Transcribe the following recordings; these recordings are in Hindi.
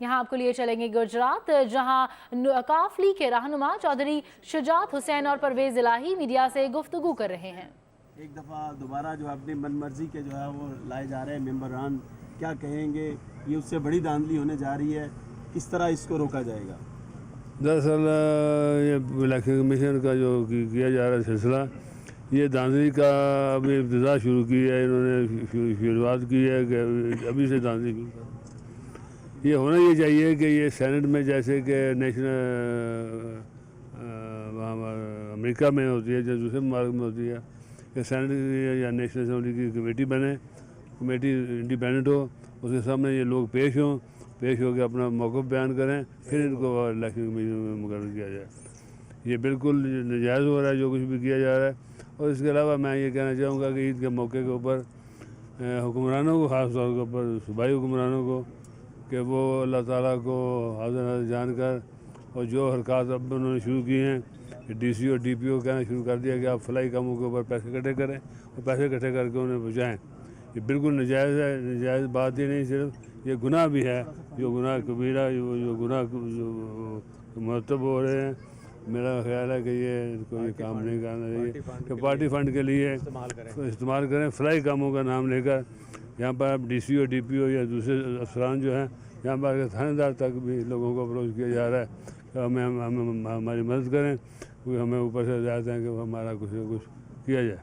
यहाँ आपको लिए चलेंगे गुजरात, जहाँ काफली के रहनुमा चौधरी शुजात हुसैन और परवेज इलाही मीडिया से गुफ्तगू कर रहे हैं। एक दफ़ा दोबारा जो अपनी मनमर्जी के जो है वो लाए जा रहे हैं मेंबरान, क्या कहेंगे? ये उससे बड़ी धांधली होने जा रही है, किस तरह इसको रोका जाएगा? दरअसल ये इलेक्शन कमीशन का जो किया जा रहा है सिलसिला, ये धांधली का अभी इब्तिदा शुरू की है, इन्होंने शुरुआत की है कि अभी से धांधली शुरू कर। ये होना ये चाहिए कि ये सेनेट में जैसे कि नेशनल अमेरिका में होती है, जो दूसरे मुल्क में होती है कि सेनेट या नेशनल असेंबली की कमेटी बने, कमेटी इंडिपेंडेंट हो, उसके सामने ये लोग पेश हो के अपना मौक़िफ़ बयान करें, फिर इनको इलेक्शन कमीशन में मुकर्रर किया जाए। ये बिल्कुल नाजायज़ हो रहा है जो कुछ भी किया जा रहा है। और इसके अलावा मैं ये कहना चाहूँगा कि ईद के मौके के ऊपर हुक्मरानों को, ख़ास तौर के ऊपर सूबाई हुक्मरानों को, कि वो अल्लाह ताला को हाज़िर नाज़िर जानकर, और जो हरकत अब उन्होंने शुरू की हैं कि DC और DPO कहना शुरू कर दिया कि आप फलाई कामों के ऊपर पैसे इकट्ठे करें और पैसे इकट्ठे करके उन्हें पहुँचाएँ, ये बिल्कुल नाजायज़ है। नाजायज़ बात ही नहीं, सिर्फ ये गुनाह भी है, जो गुनाह कबीरा, जो गुनाह जो मरतब हो रहे हैं। मेरा ख्याल है कि ये कोई काम नहीं करना चाहिए कि पार्टी फंड के लिए इस्तेमाल करें। फलाई कामों का नाम लेकर यहाँ पर अब DC और DPO या दूसरे अफसरान जो हैं, यहाँ पर थानेदार तक भी लोगों को अप्रोच किया जा रहा है कि हमें हमारी मदद करें, क्योंकि हमें ऊपर से हदायत हैं कि हमारा कुछ न कुछ किया जाए।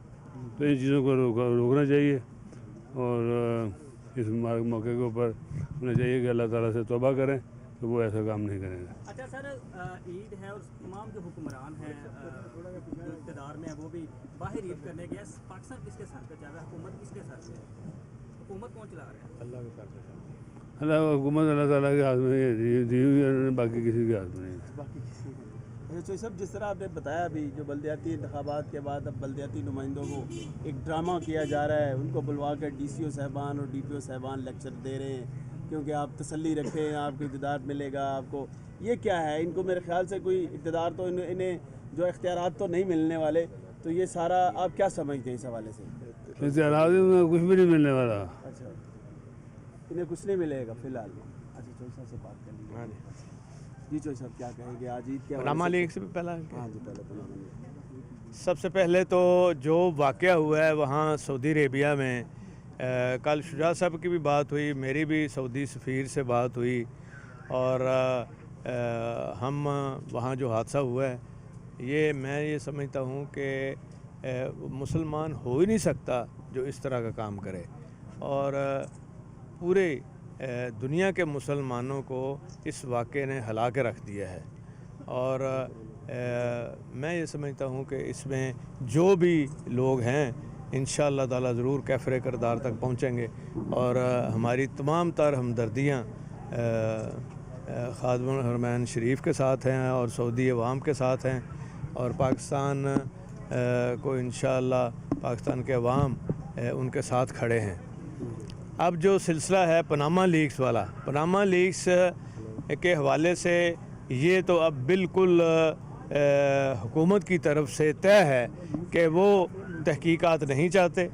तो इन चीज़ों को रोकना चाहिए और इस मौके के ऊपर उन्हें चाहिए कि अल्लाह ताला से तौबा करें तो वो ऐसा काम नहीं करेंगे। अच्छा सर, ईद है और तमाम जो हुक्मरान हैं जो इक़्तिदार में है वो भी बाहर ईद करने गए, पाकिस्तान किसके सर पे चल रहा है? हुकूमत किसके सर पे है? हुकूमत कौन चला रहा है? अल्लाह के सर पे। अल्लाह हुकूमत अल्लाह ताला के हाथ में दी हुई है, बाकी किसी के हाथ में नहीं। बाकी किसी अच्छा सब जिस तरह आपने बताया अभी, जो बल्दियाती इंतखाबात के बाद अब बल्दियाती नुमाइंदों को एक ड्रामा किया जा रहा है, उनको बुलवा कर DCO साहबान और DPO साहबान लेक्चर दे रहे हैं क्योंकि आप तसल्ली रखें, आपको इक़्तिदार मिलेगा आपको। ये क्या है? इनको मेरे ख्याल से कोई इक़्तिदार तो इन्हें जो इख्तियारात तो नहीं मिलने वाले, तो ये सारा आप क्या समझते हैं इस हवाले से? इख्तियारात में कुछ भी नहीं मिलने वाला। अच्छा, इन्हें कुछ नहीं मिलेगा फ़िलहाल। अच्छा, चौसा से बात कर लीजिए। जी चौसा साहब, क्या कहेंगे आज ईद के पनामा लीग से पहला? हाँ जी, पहले पनामा लीग। सबसे पहले तो जो वाक़या हुआ है वहाँ सऊदी अरेबिया में, कल शुजात साहब की भी बात हुई, मेरी भी सऊदी सफ़ीर से बात हुई, और हम वहाँ जो हादसा हुआ है, मैं ये समझता हूँ कि मुसलमान हो ही नहीं सकता जो इस तरह का काम करे, और पूरे दुनिया के मुसलमानों को इस वाक़े ने हिला के रख दिया है। और मैं ये समझता हूँ कि इसमें जो भी लोग हैं इंशाअल्लाह ताला ज़रूर कैफ़रे किरदार तक पहुँचेंगे, और हमारी तमाम तर हमदर्दियाँ ख़ादिमुल हरमैन शरीफ के साथ हैं और सऊदी अवाम के साथ हैं, और पाकिस्तान को इंशाअल्लाह पाकिस्तान के अवाम उनके साथ खड़े हैं। अब जो सिलसिला है पनामा लीक्स वाला, पनामा लीक्स के हवाले से ये तो अब बिल्कुल हुकूमत की तरफ से तय है कि वो तहकीकात नहीं चाहते,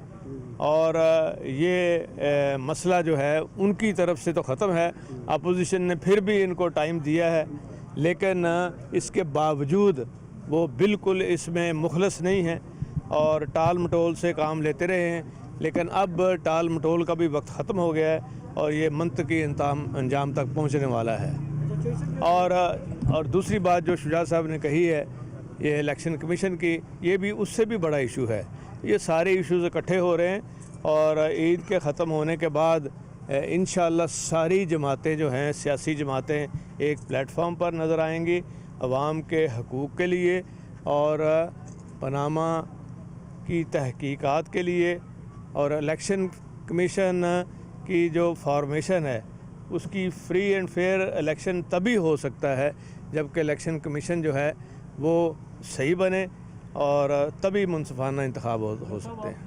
और ये मसला जो है उनकी तरफ से तो ख़त्म है। अपोजिशन ने फिर भी इनको टाइम दिया है, लेकिन इसके बावजूद वो बिल्कुल इसमें मुखलस नहीं है और टाल मटोल से काम लेते रहे हैं। लेकिन अब टाल मटोल का भी वक्त ख़त्म हो गया है और ये मंतकी अंजाम तक पहुंचने वाला है। और दूसरी बात जो शुजात साहब ने कही है ये इलेक्शन कमीशन की, ये भी उससे भी बड़ा इशू है। ये सारे इश्यूज़ इकट्ठे हो रहे हैं, और ईद के ख़त्म होने के बाद इंशाअल्लाह सारी जमातें जो हैं, सियासी जमातें एक प्लेटफॉर्म पर नज़र आएंगी अवाम के हकूक़ के लिए और पनामा की तहकीकात के लिए। और इलेक्शन कमीशन की जो फॉर्मेशन है उसकी फ्री एंड फेयर इलेक्शन तभी हो सकता है जबकि इलेक्शन कमीशन जो है वो सही बने, और तभी मुनसिफाना इंतखाब हो सकते हैं।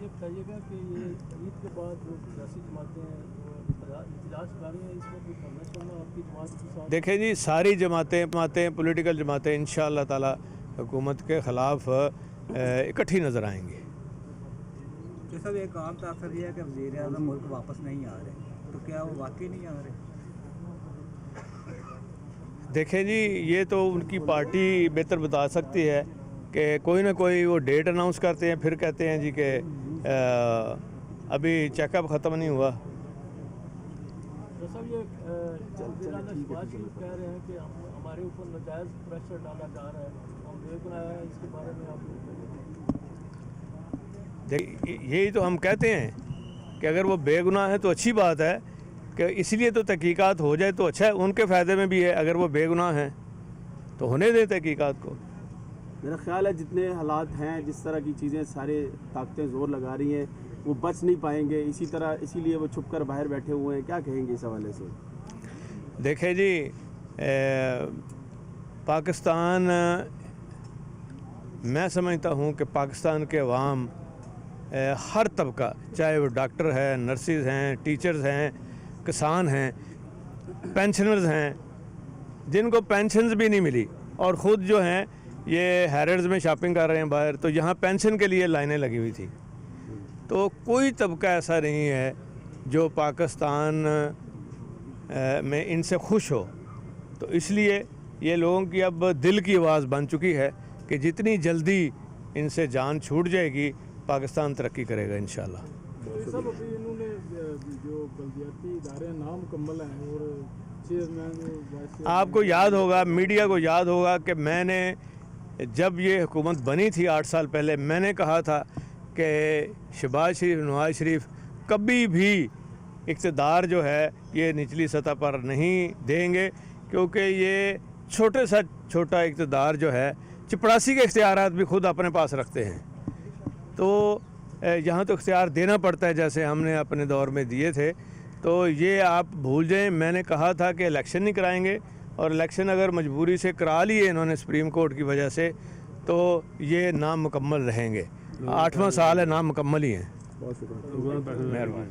देखें जी, सारी जमातें पॉलिटिकल जमातें इंशाअल्लाह ताला हुकूमत के ख़िलाफ़ इकट्ठी नज़र आएंगी। जैसा एक आम तासर यह है कि वज़ीर-ए-आज़म मुल्क वापस नहीं आ रहे, तो क्या वो वाकई नहीं आ रहे? देखें जी, ये तो उनकी पार्टी बेहतर बता सकती है कि कोई ना कोई वो डेट अनाउंस करते हैं, फिर कहते हैं जी कि अभी चेकअप ख़त्म नहीं हुआ। साहब ये कह रहे हैं कि हमारे ऊपर नाजायज़ प्रेशर डाला जा रहा है, हम बेगुनाह हैं, इसके बारे में आप यही तो हम कहते हैं कि अगर वो बेगुनाह है तो अच्छी बात है, कि इसलिए तो तहकीकात हो जाए तो अच्छा है, उनके फ़ायदे में भी है। अगर वो बेगुनाह हैं तो होने दें तहकीकात को। मेरा ख्याल है जितने हालात हैं, जिस तरह की चीज़ें सारे ताकतें ज़ोर लगा रही हैं, वो बच नहीं पाएंगे। इसीलिए वो छुप कर बाहर बैठे हुए हैं। क्या कहेंगे इस हवाले से? देखें जी, पाकिस्तान, मैं समझता हूँ कि पाकिस्तान के अवाम, हर तबका, चाहे वो डॉक्टर है, नर्सिस हैं, टीचर्स हैं, किसान हैं, पेंशनर्स हैं, जिनको पेंशन्स भी नहीं मिली और ख़ुद जो हैं ये हैरड्स में शॉपिंग कर रहे हैं बाहर, तो यहाँ पेंशन के लिए लाइनें लगी हुई थी। तो कोई तबका ऐसा नहीं है जो पाकिस्तान में इनसे खुश हो। तो इसलिए ये लोगों की अब दिल की आवाज़ बन चुकी है कि जितनी जल्दी इनसे जान छूट जाएगी, पाकिस्तान तरक्की करेगा इंशाल्लाह। सब अभी इन्होंने जो बल्दियाती इदारे नामुकम्मल हैं और चेयरमैन, आपको याद होगा, मीडिया को याद होगा कि मैंने जब ये हुकूमत बनी थी 8 साल पहले, मैंने कहा था कि शहबाज शरीफ, नवाज शरीफ कभी भी इक़्तिदार जो है ये निचली सतह पर नहीं देंगे, क्योंकि ये छोटे सा छोटा इक़्तिदार जो है चपरासी के इख्तियारात भी खुद अपने पास रखते हैं। तो यहाँ तो इख्तियार देना पड़ता है, जैसे हमने अपने दौर में दिए थे। तो ये आप भूल जाएं, मैंने कहा था कि इलेक्शन नहीं कराएंगे, और इलेक्शन अगर मजबूरी से करा लिए इन्होंने सुप्रीम कोर्ट की वजह से, तो ये नामुकम्मल रहेंगे। 8वां साल है, नामुकम्मल ही हैं। बहुत शुक्रिया। मेहरबानी।